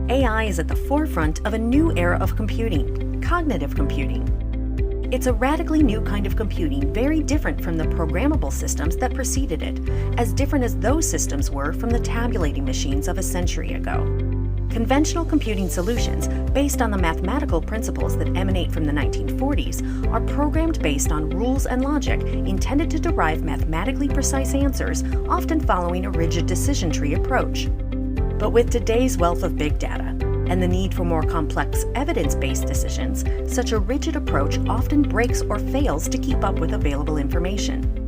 AI is at the forefront of a new era of computing, cognitive computing. It's a radically new kind of computing, very different from the programmable systems that preceded it, as different as those systems were from the tabulating machines of a century ago. Conventional computing solutions, based on the mathematical principles that emanate from the 1940s, are programmed based on rules and logic intended to derive mathematically precise answers, often following a rigid decision tree approach. But with today's wealth of big data and the need for more complex evidence-based decisions, such a rigid approach often breaks or fails to keep up with available information.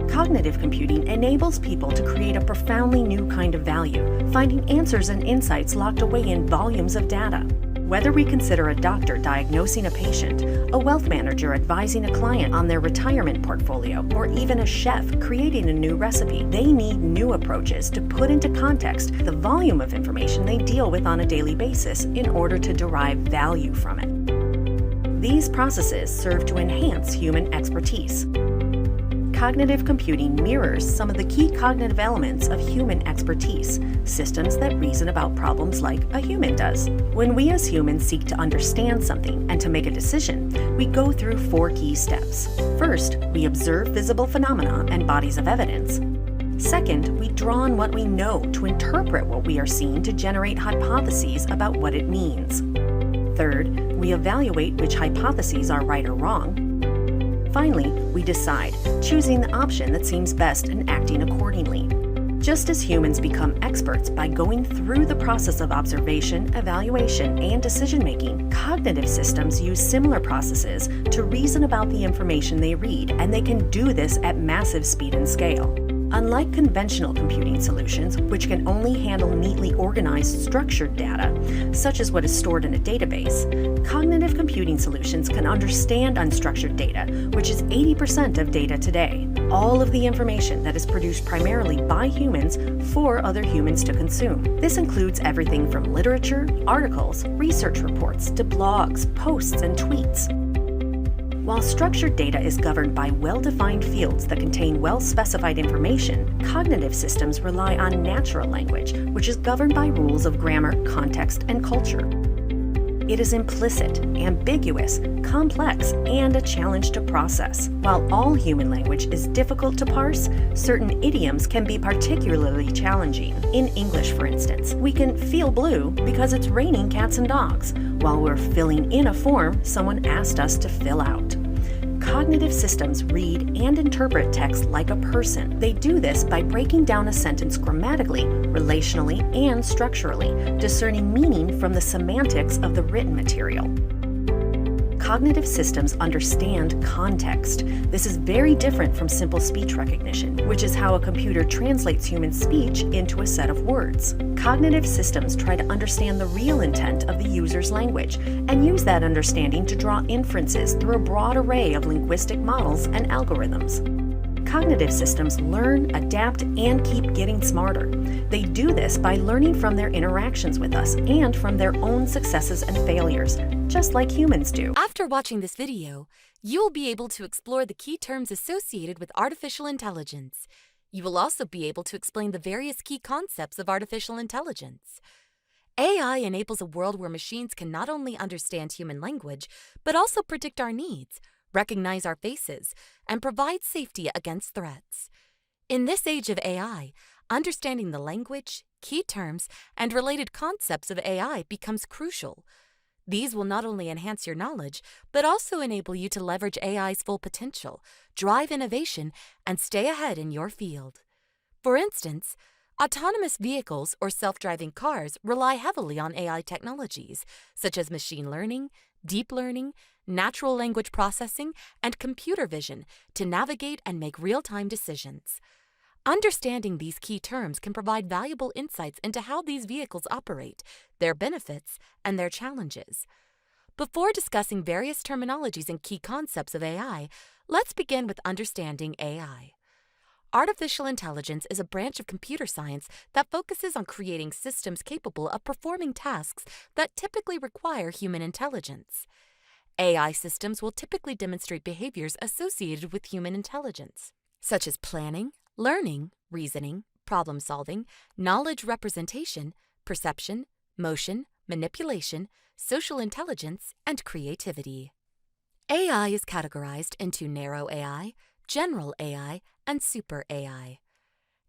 Cognitive computing enables people to create a profoundly new kind of value, finding answers and insights locked away in volumes of data. Whether we consider a doctor diagnosing a patient, a wealth manager advising a client on their retirement portfolio, or even a chef creating a new recipe, they need new approaches to put into context the volume of information they deal with on a daily basis in order to derive value from it. These processes serve to enhance human expertise. Cognitive computing mirrors some of the key cognitive elements of human expertise, systems that reason about problems like a human does. When we as humans seek to understand something and to make a decision, we go through 4 key steps. First, we observe visible phenomena and bodies of evidence. Second, we draw on what we know to interpret what we are seeing to generate hypotheses about what it means. Third, we evaluate which hypotheses are right or wrong. Finally, we decide, choosing the option that seems best and acting accordingly. Just as humans become experts by going through the process of observation, evaluation, and decision-making, cognitive systems use similar processes to reason about the information they read, and they can do this at massive speed and scale. Unlike conventional computing solutions, which can only handle neatly organized structured data, such as what is stored in a database, cognitive computing solutions can understand unstructured data, which is 80% of data today. All of the information that is produced primarily by humans for other humans to consume. This includes everything from literature, articles, research reports, to blogs, posts, and tweets. While structured data is governed by well-defined fields that contain well-specified information, cognitive systems rely on natural language, which is governed by rules of grammar, context, and culture. It is implicit, ambiguous, complex, and a challenge to process. While all human language is difficult to parse, certain idioms can be particularly challenging. In English, for instance, we can feel blue because it's raining cats and dogs, while we're filling in a form someone asked us to fill out. Cognitive systems read and interpret text like a person. They do this by breaking down a sentence grammatically, relationally, and structurally, discerning meaning from the semantics of the written material. Cognitive systems understand context. This is very different from simple speech recognition, which is how a computer translates human speech into a set of words. Cognitive systems try to understand the real intent of the user's language and use that understanding to draw inferences through a broad array of linguistic models and algorithms. Cognitive systems learn, adapt, and keep getting smarter. They do this by learning from their interactions with us and from their own successes and failures, just like humans do. After watching this video, you will be able to explore the key terms associated with artificial intelligence. You will also be able to explain the various key concepts of artificial intelligence. AI enables a world where machines can not only understand human language, but also predict our needs, recognize our faces, and provide safety against threats. In this age of AI, understanding the language, key terms, and related concepts of AI becomes crucial. These will not only enhance your knowledge, but also enable you to leverage AI's full potential, drive innovation, and stay ahead in your field. For instance, autonomous vehicles or self-driving cars rely heavily on AI technologies, such as machine learning, deep learning, natural language processing, and computer vision to navigate and make real-time decisions. Understanding these key terms can provide valuable insights into how these vehicles operate, their benefits, and their challenges. Before discussing various terminologies and key concepts of AI, let's begin with understanding AI. Artificial intelligence is a branch of computer science that focuses on creating systems capable of performing tasks that typically require human intelligence. AI systems will typically demonstrate behaviors associated with human intelligence, such as planning, learning, reasoning, problem solving, knowledge representation, perception, motion, manipulation, social intelligence, and creativity. AI is categorized into narrow AI, general AI, and super AI.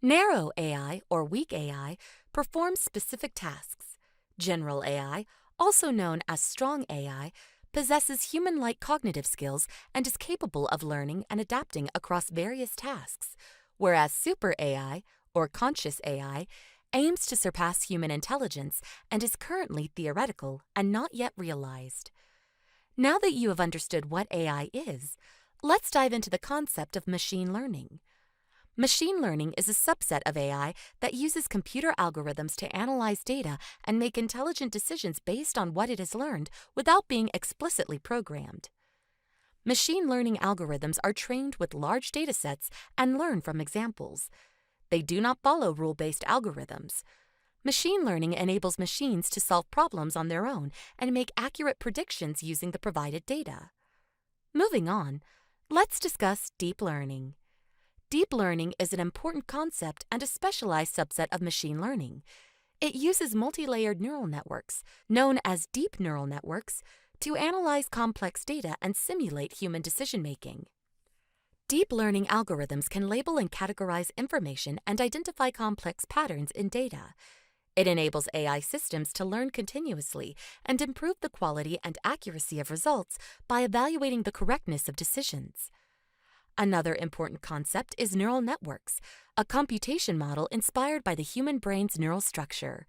Narrow AI, or weak AI, performs specific tasks. General AI, also known as strong AI, possesses human-like cognitive skills and is capable of learning and adapting across various tasks, whereas super AI, or conscious AI, aims to surpass human intelligence and is currently theoretical and not yet realized. Now that you have understood what AI is, let's dive into the concept of machine learning. Machine learning is a subset of AI that uses computer algorithms to analyze data and make intelligent decisions based on what it has learned without being explicitly programmed. Machine learning algorithms are trained with large datasets and learn from examples. They do not follow rule-based algorithms. Machine learning enables machines to solve problems on their own and make accurate predictions using the provided data. Moving on, let's discuss deep learning. Deep learning is an important concept and a specialized subset of machine learning. It uses multi-layered neural networks, known as deep neural networks, to analyze complex data and simulate human decision-making. Deep learning algorithms can label and categorize information and identify complex patterns in data. It enables AI systems to learn continuously and improve the quality and accuracy of results by evaluating the correctness of decisions. Another important concept is neural networks, a computation model inspired by the human brain's neural structure.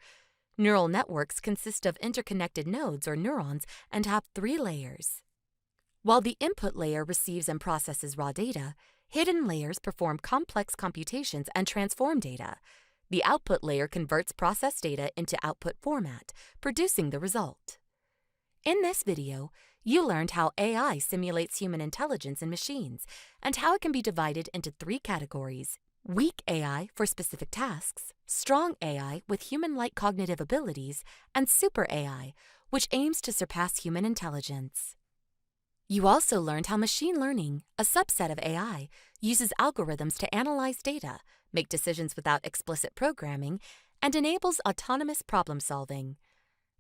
Neural networks consist of interconnected nodes or neurons and have 3 layers. While the input layer receives and processes raw data, hidden layers perform complex computations and transform data. The output layer converts processed data into output format, producing the result. In this video, you learned how AI simulates human intelligence in machines and how it can be divided into 3 categories: weak AI for specific tasks, strong AI with human-like cognitive abilities, and super AI, which aims to surpass human intelligence. You also learned how machine learning, a subset of AI, uses algorithms to analyze data, make decisions without explicit programming, and enables autonomous problem solving.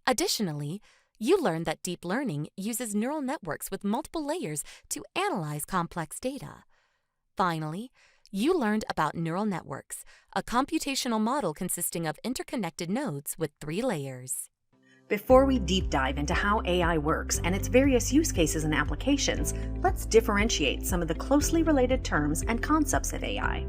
Additionally, you learned that deep learning uses neural networks with multiple layers to analyze complex data. Finally, you learned about neural networks, a computational model consisting of interconnected nodes with 3 layers. Before we deep dive into how AI works and its various use cases and applications, let's differentiate some of the closely related terms and concepts of AI.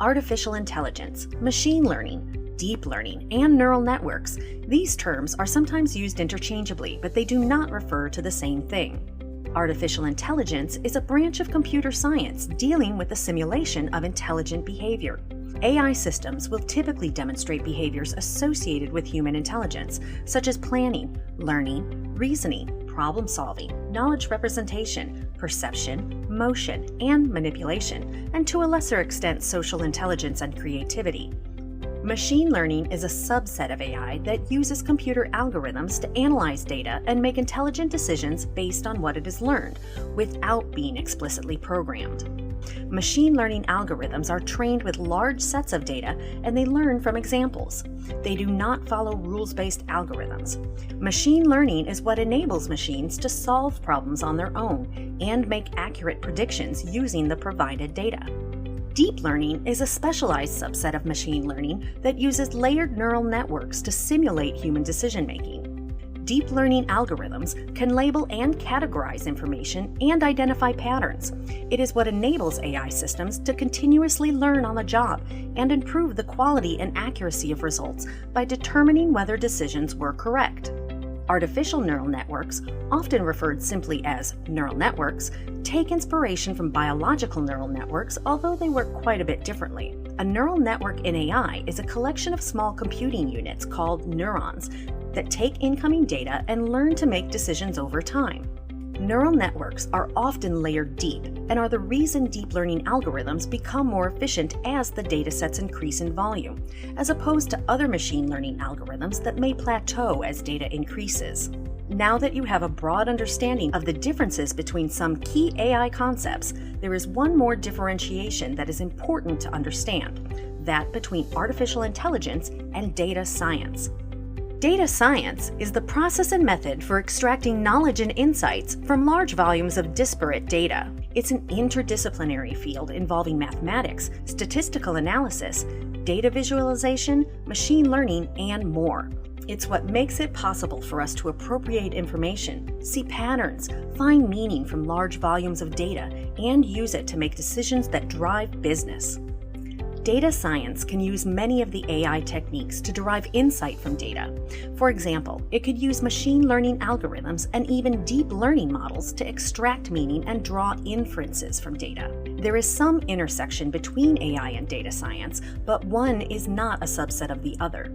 Artificial intelligence, machine learning, deep learning, and neural networks. These terms are sometimes used interchangeably, but they do not refer to the same thing. Artificial intelligence is a branch of computer science dealing with the simulation of intelligent behavior. AI systems will typically demonstrate behaviors associated with human intelligence, such as planning, learning, reasoning, problem solving, knowledge representation, perception, motion, and manipulation, and to a lesser extent, social intelligence and creativity. Machine learning is a subset of AI that uses computer algorithms to analyze data and make intelligent decisions based on what it has learned, without being explicitly programmed. Machine learning algorithms are trained with large sets of data and they learn from examples. They do not follow rules-based algorithms. Machine learning is what enables machines to solve problems on their own and make accurate predictions using the provided data. Deep learning is a specialized subset of machine learning that uses layered neural networks to simulate human decision-making. Deep learning algorithms can label and categorize information and identify patterns. It is what enables AI systems to continuously learn on the job and improve the quality and accuracy of results by determining whether decisions were correct. Artificial neural networks, often referred simply as neural networks, take inspiration from biological neural networks, although they work quite a bit differently. A neural network in AI is a collection of small computing units called neurons that take incoming data and learn to make decisions over time. Neural networks are often layered deep and are the reason deep learning algorithms become more efficient as the datasets increase in volume, as opposed to other machine learning algorithms that may plateau as data increases. Now that you have a broad understanding of the differences between some key AI concepts, there is one more differentiation that is important to understand, that between artificial intelligence and data science. Data science is the process and method for extracting knowledge and insights from large volumes of disparate data. It's an interdisciplinary field involving mathematics, statistical analysis, data visualization, machine learning, and more. It's what makes it possible for us to appropriate information, see patterns, find meaning from large volumes of data, and use it to make decisions that drive business. Data science can use many of the AI techniques to derive insight from data. For example, it could use machine learning algorithms and even deep learning models to extract meaning and draw inferences from data. There is some intersection between AI and data science, but one is not a subset of the other.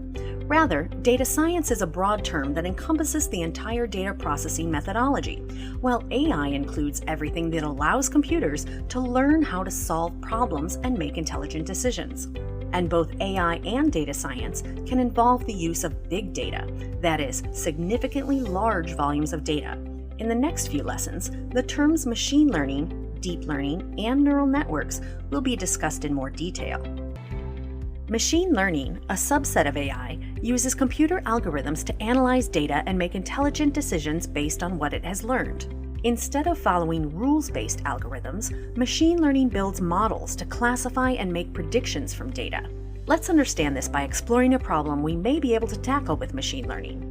Rather, data science is a broad term that encompasses the entire data processing methodology, while AI includes everything that allows computers to learn how to solve problems and make intelligent decisions. And both AI and data science can involve the use of big data, that is, significantly large volumes of data. In the next few lessons, the terms machine learning, deep learning, and neural networks will be discussed in more detail. Machine learning, a subset of AI, uses computer algorithms to analyze data and make intelligent decisions based on what it has learned. Instead of following rules-based algorithms, machine learning builds models to classify and make predictions from data. Let's understand this by exploring a problem we may be able to tackle with machine learning.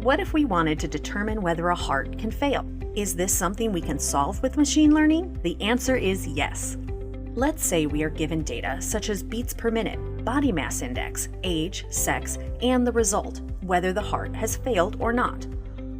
What if we wanted to determine whether a heart can fail? Is this something we can solve with machine learning? The answer is yes. Let's say we are given data such as beats per minute, body mass index, age, sex, and the result, whether the heart has failed or not.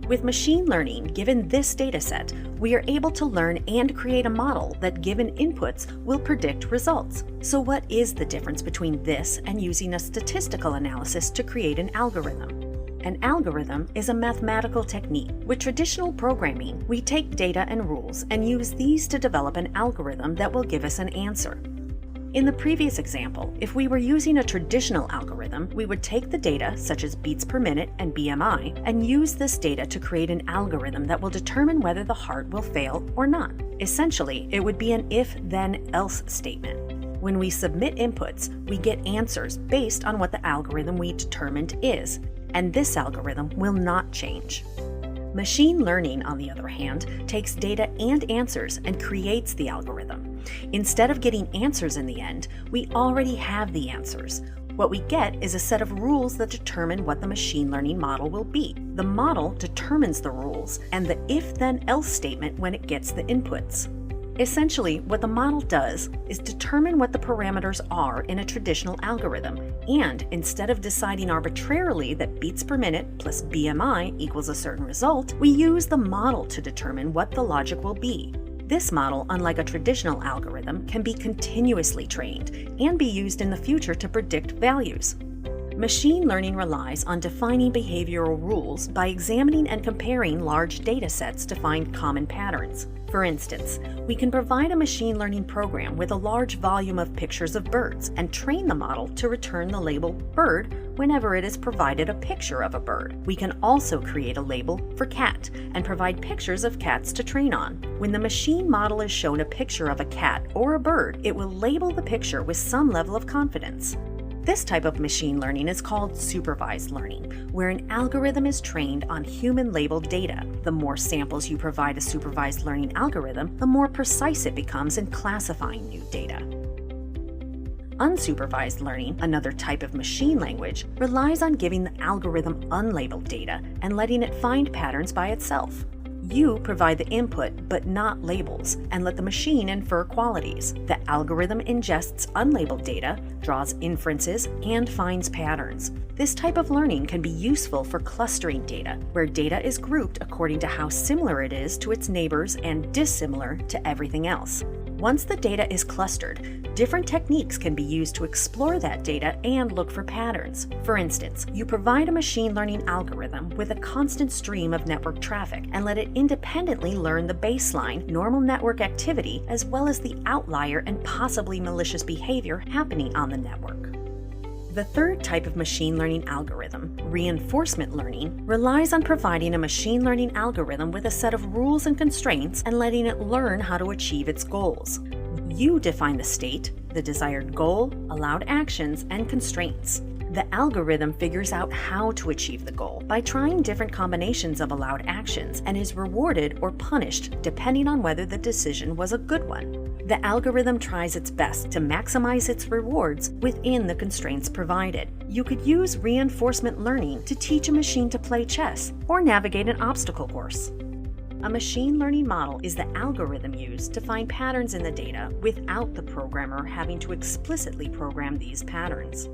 With machine learning, given this dataset, we are able to learn and create a model that, given inputs, will predict results. So what is the difference between this and using a statistical analysis to create an algorithm? An algorithm is a mathematical technique. With traditional programming, we take data and rules and use these to develop an algorithm that will give us an answer. In the previous example, if we were using a traditional algorithm, we would take the data, such as beats per minute and BMI, and use this data to create an algorithm that will determine whether the heart will fail or not. Essentially, it would be an if-then-else statement. When we submit inputs, we get answers based on what the algorithm we determined is, and this algorithm will not change. Machine learning, on the other hand, takes data and answers and creates the algorithm. Instead of getting answers in the end, we already have the answers. What we get is a set of rules that determine what the machine learning model will be. The model determines the rules and the if-then-else statement when it gets the inputs. Essentially, what the model does is determine what the parameters are in a traditional algorithm, and instead of deciding arbitrarily that beats per minute plus BMI equals a certain result, we use the model to determine what the logic will be. This model, unlike a traditional algorithm, can be continuously trained and be used in the future to predict values. Machine learning relies on defining behavioral rules by examining and comparing large data sets to find common patterns. For instance, we can provide a machine learning program with a large volume of pictures of birds and train the model to return the label bird whenever it is provided a picture of a bird. We can also create a label for cat and provide pictures of cats to train on. When the machine model is shown a picture of a cat or a bird, it will label the picture with some level of confidence. This type of machine learning is called supervised learning, where an algorithm is trained on human-labeled data. The more samples you provide a supervised learning algorithm, the more precise it becomes in classifying new data. Unsupervised learning, another type of machine language, relies on giving the algorithm unlabeled data and letting it find patterns by itself. You provide the input, but not labels, and let the machine infer qualities. The algorithm ingests unlabeled data, draws inferences, and finds patterns. This type of learning can be useful for clustering data, where data is grouped according to how similar it is to its neighbors and dissimilar to everything else. Once the data is clustered, different techniques can be used to explore that data and look for patterns. For instance, you provide a machine learning algorithm with a constant stream of network traffic and let it independently learn the baseline, normal network activity, as well as the outlier and possibly malicious behavior happening on the network. The third type of machine learning algorithm, reinforcement learning, relies on providing a machine learning algorithm with a set of rules and constraints and letting it learn how to achieve its goals. You define the state, the desired goal, allowed actions, and constraints. The algorithm figures out how to achieve the goal by trying different combinations of allowed actions and is rewarded or punished depending on whether the decision was a good one. The algorithm tries its best to maximize its rewards within the constraints provided. You could use reinforcement learning to teach a machine to play chess or navigate an obstacle course. A machine learning model is the algorithm used to find patterns in the data without the programmer having to explicitly program these patterns.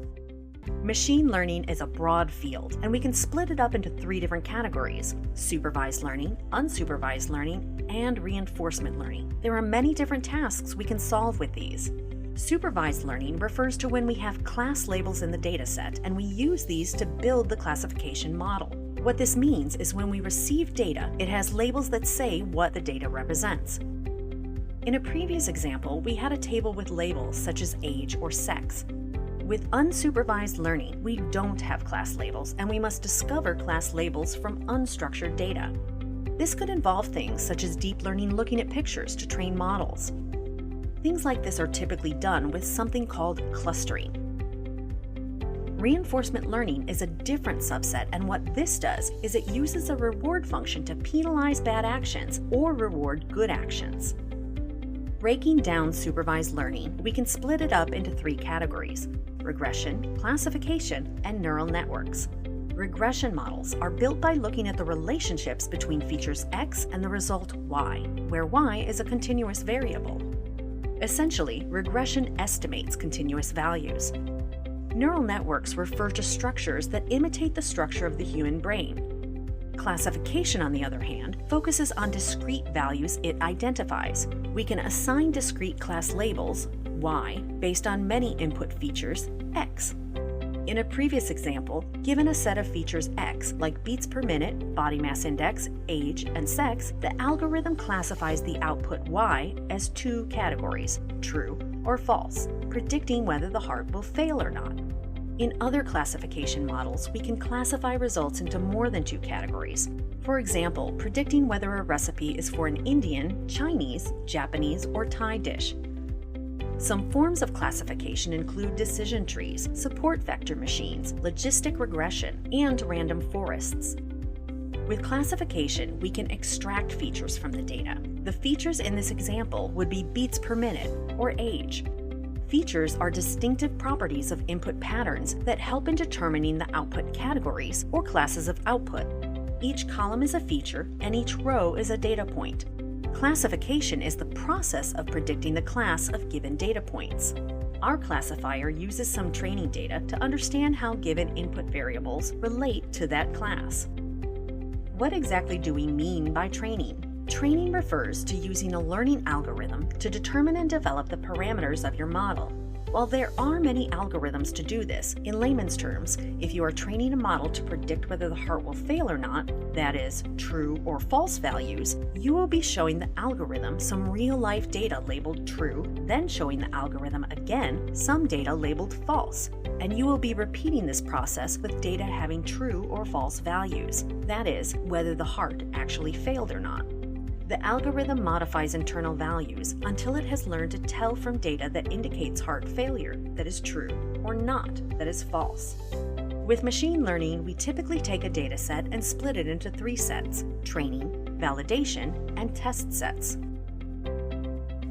Machine learning is a broad field, and we can split it up into 3 different categories: supervised learning, unsupervised learning, and reinforcement learning. There are many different tasks we can solve with these. Supervised learning refers to when we have class labels in the dataset, and we use these to build the classification model. What this means is when we receive data, it has labels that say what the data represents. In a previous example, we had a table with labels such as age or sex. With unsupervised learning, we don't have class labels, and we must discover class labels from unstructured data. This could involve things such as deep learning looking at pictures to train models. Things like this are typically done with something called clustering. Reinforcement learning is a different subset, and what this does is it uses a reward function to penalize bad actions or reward good actions. Breaking down supervised learning, we can split it up into 3 categories: regression, classification, and neural networks. Regression models are built by looking at the relationships between features X and the result Y, where Y is a continuous variable. Essentially, regression estimates continuous values. Neural networks refer to structures that imitate the structure of the human brain. Classification, on the other hand, focuses on discrete values it identifies. We can assign discrete class labels, Y, based on many input features, X. In a previous example, given a set of features X, like beats per minute, body mass index, age, and sex, the algorithm classifies the output Y as 2 categories, true or false, predicting whether the heart will fail or not. In other classification models, we can classify results into more than 2 categories. For example, predicting whether a recipe is for an Indian, Chinese, Japanese, or Thai dish. Some forms of classification include decision trees, support vector machines, logistic regression, and random forests. With classification, we can extract features from the data. The features in this example would be beats per minute or age. Features are distinctive properties of input patterns that help in determining the output categories or classes of output. Each column is a feature, and each row is a data point. Classification is the process of predicting the class of given data points. Our classifier uses some training data to understand how given input variables relate to that class. What exactly do we mean by training? Training refers to using a learning algorithm to determine and develop the parameters of your model. While there are many algorithms to do this, in layman's terms, if you are training a model to predict whether the heart will fail or not, that is, true or false values, you will be showing the algorithm some real-life data labeled true, then showing the algorithm again some data labeled false. And you will be repeating this process with data having true or false values, that is, whether the heart actually failed or not. The algorithm modifies internal values until it has learned to tell from data that indicates heart failure, that is true, or not, that is false. With machine learning, we typically take a data set and split it into 3 sets: training, validation, and test sets.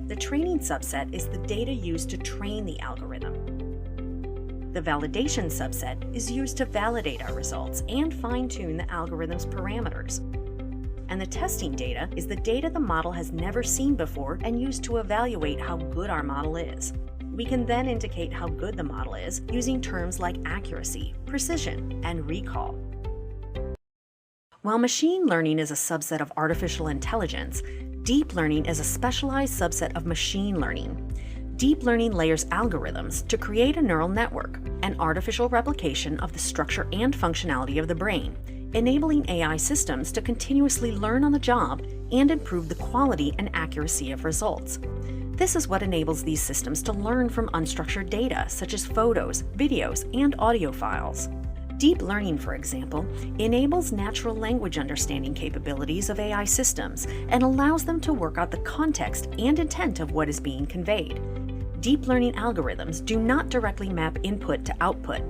The training subset is the data used to train the algorithm. The validation subset is used to validate our results and fine-tune the algorithm's parameters. And the testing data is the data the model has never seen before and used to evaluate how good our model is. We can then indicate how good the model is using terms like accuracy, precision, and recall. While machine learning is a subset of artificial intelligence, deep learning is a specialized subset of machine learning. Deep learning layers algorithms to create a neural network, an artificial replication of the structure and functionality of the brain, enabling AI systems to continuously learn on the job and improve the quality and accuracy of results. This is what enables these systems to learn from unstructured data, such as photos, videos, and audio files. Deep learning, for example, enables natural language understanding capabilities of AI systems and allows them to work out the context and intent of what is being conveyed. Deep learning algorithms do not directly map input to output.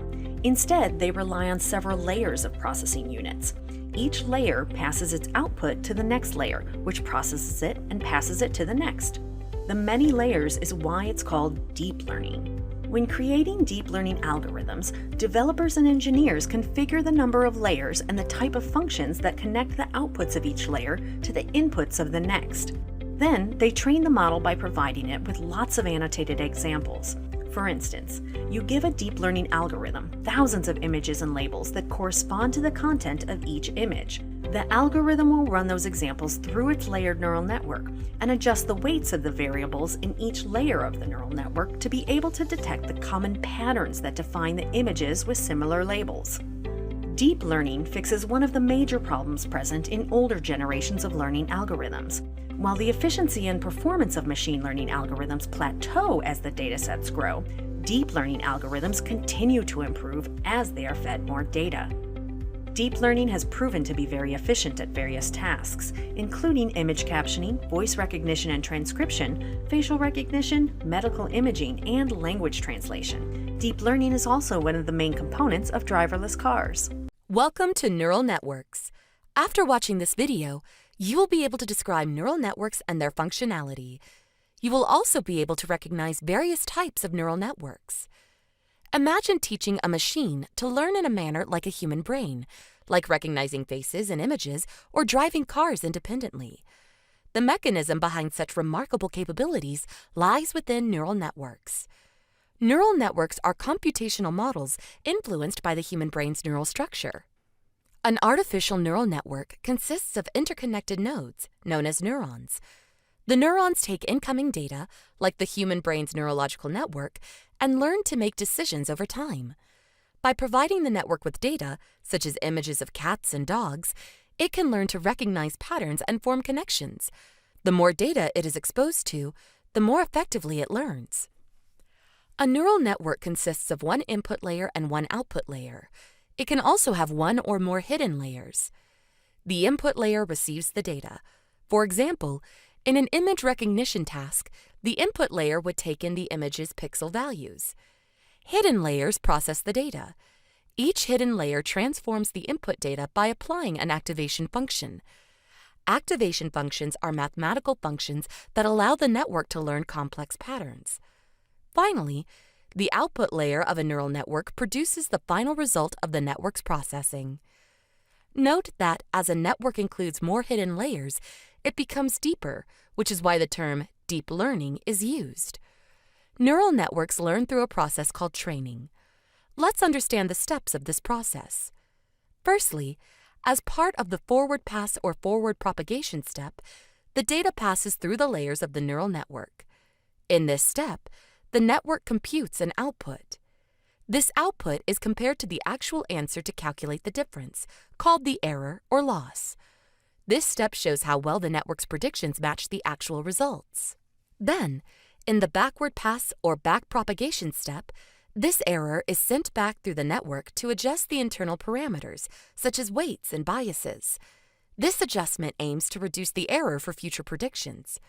Instead, they rely on several layers of processing units. Each layer passes its output to the next layer, which processes it and passes it to the next. The many layers is why it's called deep learning. When creating deep learning algorithms, developers and engineers configure the number of layers and the type of functions that connect the outputs of each layer to the inputs of the next. Then, they train the model by providing it with lots of annotated examples. For instance, you give a deep learning algorithm thousands of images and labels that correspond to the content of each image. The algorithm will run those examples through its layered neural network and adjust the weights of the variables in each layer of the neural network to be able to detect the common patterns that define the images with similar labels. Deep learning fixes one of the major problems present in older generations of learning algorithms. While the efficiency and performance of machine learning algorithms plateau as the datasets grow, deep learning algorithms continue to improve as they are fed more data. Deep learning has proven to be very efficient at various tasks, including image captioning, voice recognition and transcription, facial recognition, medical imaging, and language translation. Deep learning is also one of the main components of driverless cars. Welcome to Neural Networks. After watching this video, you will be able to describe neural networks and their functionality. You will also be able to recognize various types of neural networks. Imagine teaching a machine to learn in a manner like a human brain, like recognizing faces and images or driving cars independently. The mechanism behind such remarkable capabilities lies within neural networks. Neural networks are computational models influenced by the human brain's neural structure. An artificial neural network consists of interconnected nodes, known as neurons. The neurons take incoming data, like the human brain's neurological network, and learn to make decisions over time. By providing the network with data, such as images of cats and dogs, it can learn to recognize patterns and form connections. The more data it is exposed to, the more effectively it learns. A neural network consists of one input layer and one output layer. It can also have one or more hidden layers. The input layer receives the data. For example, in an image recognition task, the input layer would take in the image's pixel values. Hidden layers process the data. Each hidden layer transforms the input data by applying an activation function. Activation functions are mathematical functions that allow the network to learn complex patterns. Finally, the output layer of a neural network produces the final result of the network's processing. Note that as a network includes more hidden layers, it becomes deeper, which is why the term deep learning is used. Neural networks learn through a process called training. Let's understand the steps of this process. Firstly, as part of the forward pass or forward propagation step, the data passes through the layers of the neural network. In this step, the network computes an output. This output is compared to the actual answer to calculate the difference, called the error or loss. This step shows how well the network's predictions match the actual results. Then, in the backward pass or back propagation step, this error is sent back through the network to adjust the internal parameters, such as weights and biases. This adjustment aims to reduce the error for future predictions.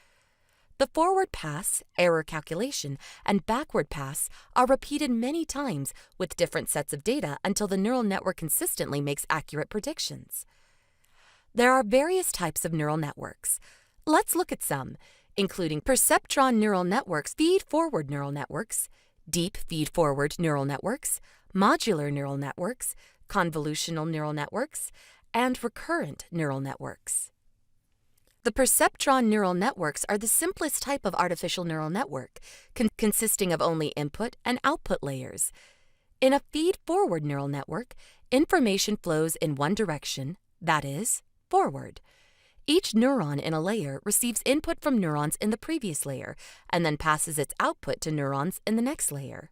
The forward pass, error calculation, and backward pass are repeated many times with different sets of data until the neural network consistently makes accurate predictions. There are various types of neural networks. Let's look at some, including perceptron neural networks, feed-forward neural networks, deep feed-forward neural networks, modular neural networks, convolutional neural networks, and recurrent neural networks. The perceptron neural networks are the simplest type of artificial neural network, consisting of only input and output layers. In a feed-forward neural network, information flows in one direction, that is, forward. Each neuron in a layer receives input from neurons in the previous layer and then passes its output to neurons in the next layer.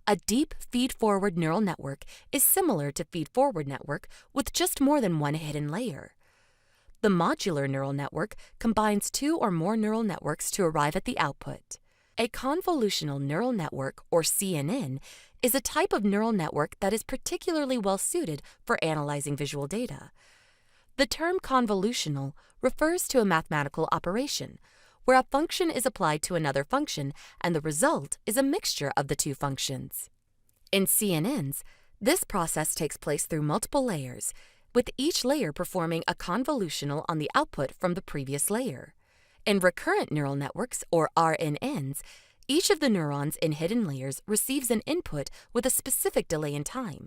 A deep feed-forward neural network is similar to feed-forward network with just more than one hidden layer. The modular neural network combines two or more neural networks to arrive at the output. A convolutional neural network, or CNN, is a type of neural network that is particularly well suited for analyzing visual data. The term convolutional refers to a mathematical operation, where a function is applied to another function and the result is a mixture of the two functions. In CNNs, this process takes place through multiple layers, with each layer performing a convolutional on the output from the previous layer. In recurrent neural networks, or RNNs, each of the neurons in hidden layers receives an input with a specific delay in time.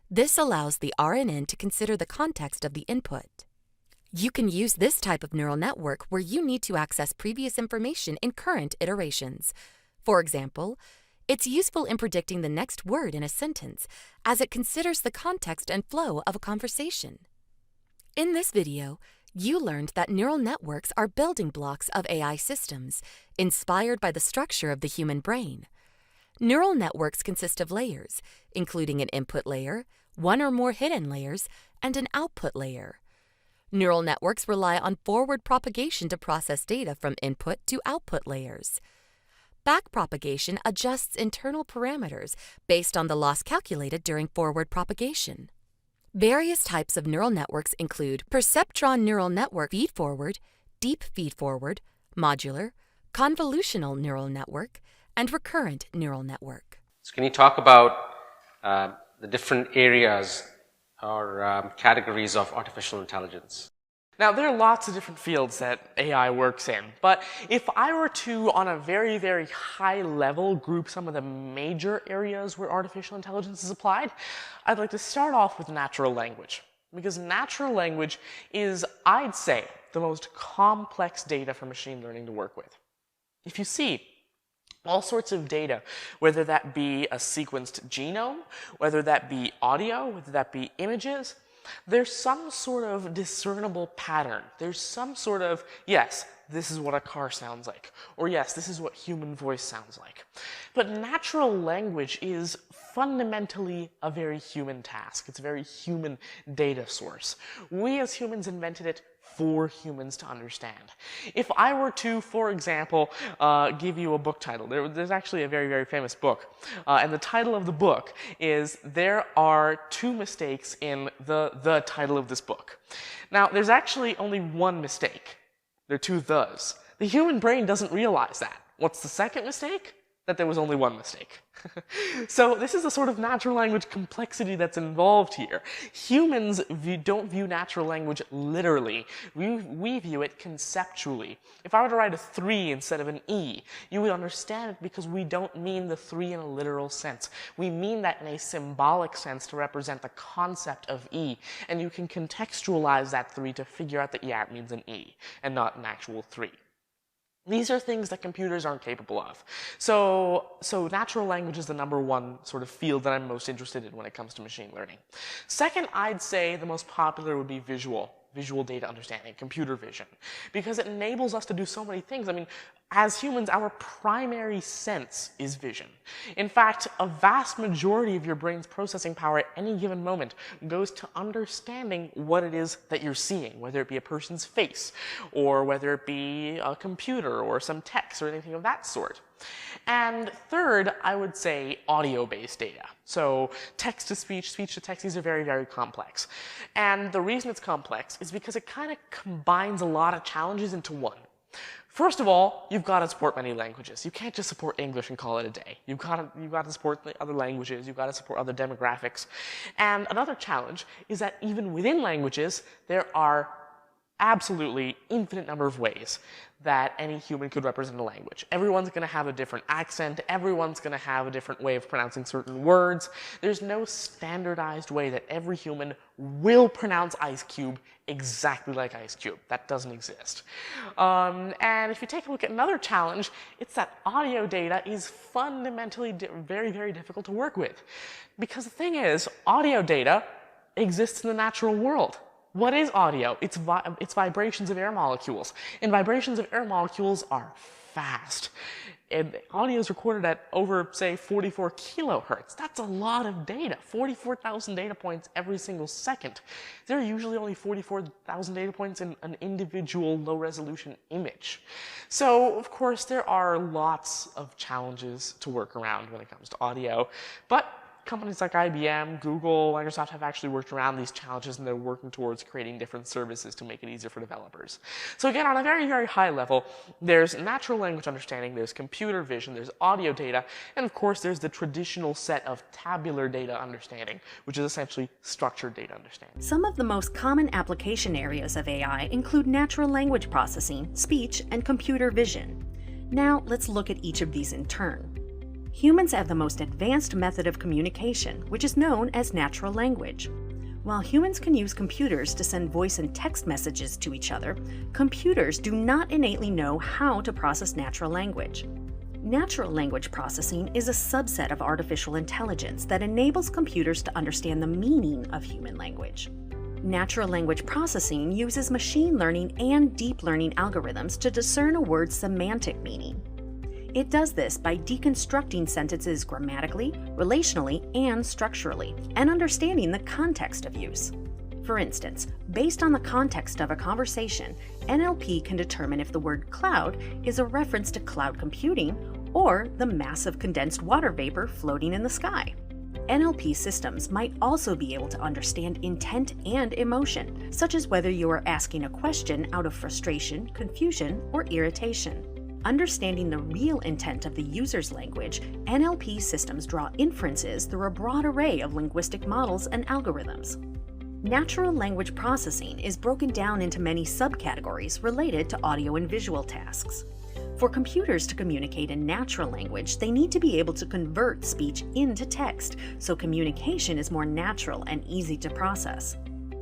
This allows the RNN to consider the context of the input. You can use this type of neural network where you need to access previous information in current iterations. For example, it's useful in predicting the next word in a sentence, as it considers the context and flow of a conversation. In this video, you learned that neural networks are building blocks of AI systems, inspired by the structure of the human brain. Neural networks consist of layers, including an input layer, one or more hidden layers, and an output layer. Neural networks rely on forward propagation to process data from input to output layers. Backpropagation adjusts internal parameters based on the loss calculated during forward propagation. Various types of neural networks include perceptron neural network feed-forward, deep feed-forward, modular, convolutional neural network, and recurrent neural network. So can you talk about the different areas or categories of artificial intelligence? Now, there are lots of different fields that AI works in, but if I were to, on a very, very high level, group some of the major areas where artificial intelligence is applied, I'd like to start off with natural language. Because natural language is, I'd say, the most complex data for machine learning to work with. If you see all sorts of data, whether that be a sequenced genome, whether that be audio, whether that be images, there's some sort of discernible pattern. There's some sort of, yes, this is what a car sounds like, or yes, this is what human voice sounds like. But natural language is fundamentally a very human task. It's a very human data source. We as humans invented it for humans to understand. If I were to, for example, give you a book title, there's actually a very, very famous book, and the title of the book is "There Are Two Mistakes in the title of this book." Now, there's actually only one mistake. There are two thes. The human brain doesn't realize that. What's the second mistake? That there was only one mistake. So this is a sort of natural language complexity that's involved here. Humans don't view natural language literally. We view it conceptually. If I were to write a 3 instead of an E, you would understand it because we don't mean the 3 in a literal sense. We mean that in a symbolic sense to represent the concept of E. And you can contextualize that 3 to figure out that, yeah, it means an E and not an actual 3. These are things that computers aren't capable of. So natural language is the #1 sort of field that I'm most interested in when it comes to machine learning. Second, I'd say the most popular would be visual data understanding, computer vision, because it enables us to do so many things. I mean, as humans, our primary sense is vision. In fact, a vast majority of your brain's processing power at any given moment goes to understanding what it is that you're seeing, whether it be a person's face, or whether it be a computer, or some text, or anything of that sort. And third, I would say audio-based data. So text-to-speech, speech-to-text, these are very, very complex. And the reason it's complex is because it kind of combines a lot of challenges into one. First of all, you've got to support many languages. You can't just support English and call it a day. You've got to support the other languages. You've got to support other demographics. And another challenge is that even within languages, there are absolutely infinite number of ways that any human could represent a language. Everyone's going to have a different accent. Everyone's going to have a different way of pronouncing certain words. There's no standardized way that every human will pronounce ice cube exactly like ice cube. That doesn't exist. And if you take a look at another challenge, it's that audio data is fundamentally very, very difficult to work with. Because the thing is, audio data exists in the natural world. What is audio? It's vibrations of air molecules, and vibrations of air molecules are fast. And audio is recorded at over, say, 44 kilohertz. That's a lot of data, 44,000 data points every single second. There are usually only 44,000 data points in an individual low-resolution image. So, of course, there are lots of challenges to work around when it comes to audio, but companies like IBM, Google, Microsoft have actually worked around these challenges, and they're working towards creating different services to make it easier for developers. So again, on a very, very high level, there's natural language understanding, there's computer vision, there's audio data, and of course there's the traditional set of tabular data understanding, which is essentially structured data understanding. Some of the most common application areas of AI include natural language processing, speech, and computer vision. Now let's look at each of these in turn. Humans have the most advanced method of communication, which is known as natural language. While humans can use computers to send voice and text messages to each other, computers do not innately know how to process natural language. Natural language processing is a subset of artificial intelligence that enables computers to understand the meaning of human language. Natural language processing uses machine learning and deep learning algorithms to discern a word's semantic meaning. It does this by deconstructing sentences grammatically, relationally, and structurally, and understanding the context of use. For instance, based on the context of a conversation, NLP can determine if the word cloud is a reference to cloud computing or the massive condensed water vapor floating in the sky. NLP systems might also be able to understand intent and emotion, such as whether you are asking a question out of frustration, confusion, or irritation. Understanding the real intent of the user's language, NLP systems draw inferences through a broad array of linguistic models and algorithms. Natural language processing is broken down into many subcategories related to audio and visual tasks. For computers to communicate in natural language, they need to be able to convert speech into text, so communication is more natural and easy to process.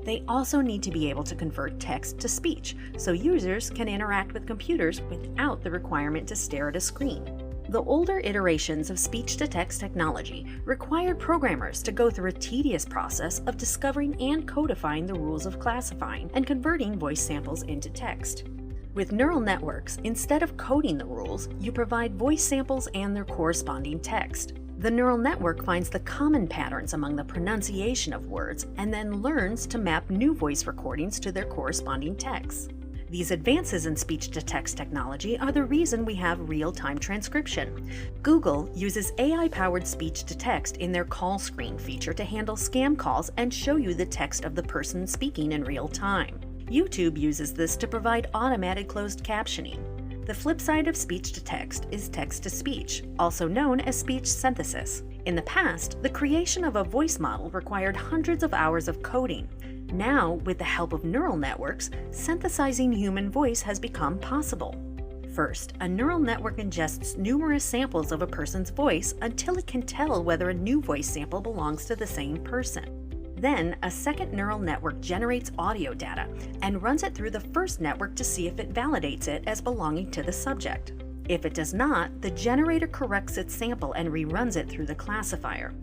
They also need to be able to convert text to speech, so users can interact with computers without the requirement to stare at a screen. The older iterations of speech-to-text technology required programmers to go through a tedious process of discovering and codifying the rules of classifying and converting voice samples into text. With neural networks, instead of coding the rules, you provide voice samples and their corresponding text. The neural network finds the common patterns among the pronunciation of words and then learns to map new voice recordings to their corresponding texts. These advances in speech-to-text technology are the reason we have real-time transcription. Google uses AI-powered speech-to-text in their call screen feature to handle scam calls and show you the text of the person speaking in real time. YouTube uses this to provide automated closed captioning. The flip side of speech-to-text is text-to-speech, also known as speech synthesis. In the past, the creation of a voice model required hundreds of hours of coding. Now, with the help of neural networks, synthesizing human voice has become possible. First, a neural network ingests numerous samples of a person's voice until it can tell whether a new voice sample belongs to the same person. Then, a second neural network generates audio data and runs it through the first network to see if it validates it as belonging to the subject. If it does not, the generator corrects its sample and reruns it through the classifier.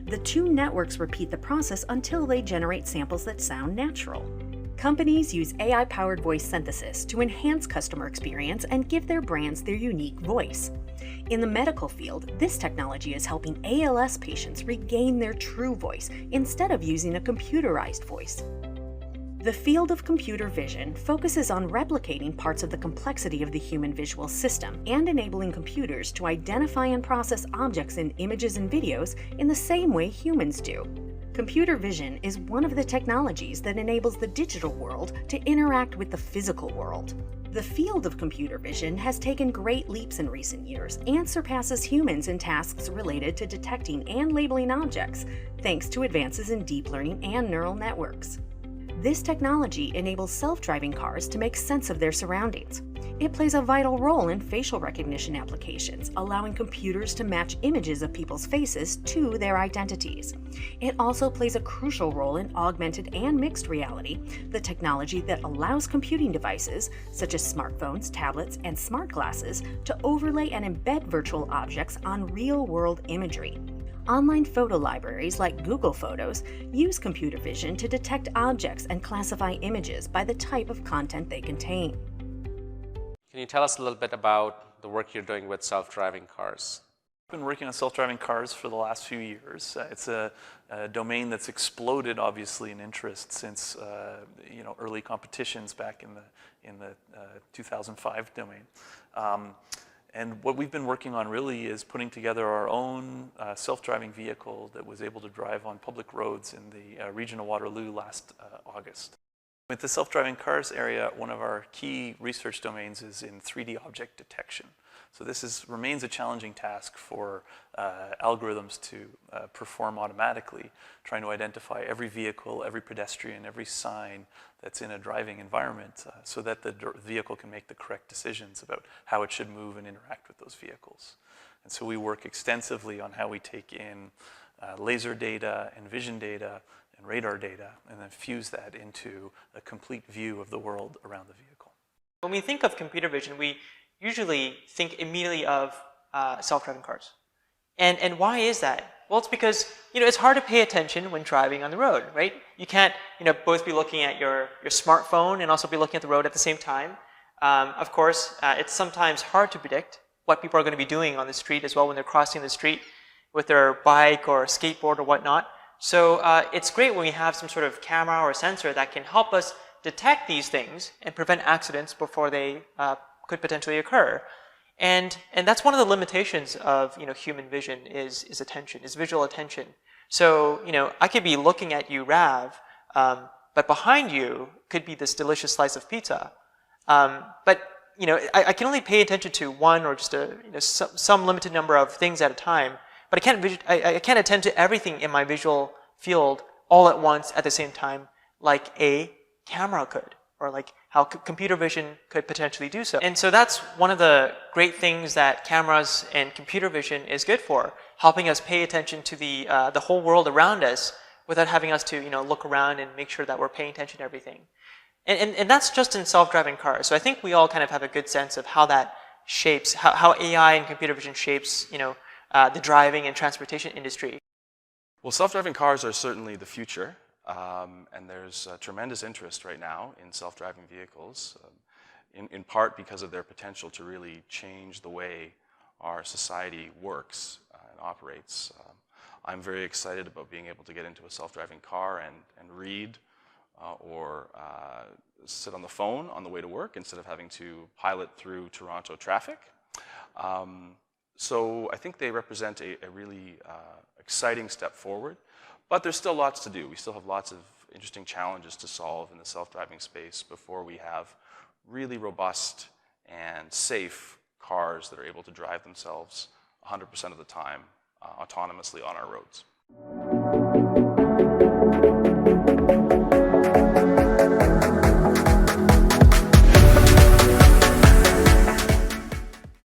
The two networks repeat the process until they generate samples that sound natural. Companies use AI-powered voice synthesis to enhance customer experience and give their brands their unique voice. In the medical field, this technology is helping ALS patients regain their true voice instead of using a computerized voice. The field of computer vision focuses on replicating parts of the complexity of the human visual system and enabling computers to identify and process objects in images and videos in the same way humans do. Computer vision is one of the technologies that enables the digital world to interact with the physical world. The field of computer vision has taken great leaps in recent years and surpasses humans in tasks related to detecting and labeling objects, thanks to advances in deep learning and neural networks. This technology enables self-driving cars to make sense of their surroundings. It plays a vital role in facial recognition applications, allowing computers to match images of people's faces to their identities. It also plays a crucial role in augmented and mixed reality, the technology that allows computing devices, such as smartphones, tablets, and smart glasses, to overlay and embed virtual objects on real-world imagery. Online photo libraries like Google Photos use computer vision to detect objects and classify images by the type of content they contain. Can you tell us a little bit about the work you're doing with self-driving cars? I've been working on self-driving cars for the last few years. It's a domain that's exploded, obviously, in interest since early competitions back in the 2005 domain. And what we've been working on really is putting together our own self-driving vehicle that was able to drive on public roads in the region of Waterloo last August. With the self-driving cars area, one of our key research domains is in 3D object detection. So this remains a challenging task for algorithms to perform automatically, trying to identify every vehicle, every pedestrian, every sign that's in a driving environment so that the vehicle can make the correct decisions about how it should move and interact with those vehicles. And so we work extensively on how we take in laser data and vision data and radar data and then fuse that into a complete view of the world around the vehicle. When we think of computer vision, we usually think immediately of self-driving cars. And why is that? Well, it's because it's hard to pay attention when driving on the road, right? You can't both be looking at your smartphone and also be looking at the road at the same time. Of course, it's sometimes hard to predict what people are going to be doing on the street as well when they're crossing the street with their bike or skateboard or whatnot. So it's great when we have some sort of camera or sensor that can help us detect these things and prevent accidents before they could potentially occur. And that's one of the limitations of human vision is attention, is visual attention. So I could be looking at you, Rav, but behind you could be this delicious slice of pizza. But I can only pay attention to one or just some limited number of things at a time. But I can't attend to everything in my visual field all at once at the same time, like a camera could, or like how computer vision could potentially do so. And so that's one of the great things that cameras and computer vision is good for, helping us pay attention to the whole world around us without having us to look around and make sure that we're paying attention to everything. And that's just in self-driving cars. So I think we all kind of have a good sense of how that shapes, how AI and computer vision shapes the driving and transportation industry. Well, self-driving cars are certainly the future, and there's tremendous interest right now in self-driving vehicles, in part because of their potential to really change the way our society works and operates. I'm very excited about being able to get into a self-driving car and read or sit on the phone on the way to work instead of having to pilot through Toronto traffic. So I think they represent a really exciting step forward, but there's still lots to do. We still have lots of interesting challenges to solve in the self-driving space before we have really robust and safe cars that are able to drive themselves 100% of the time autonomously on our roads.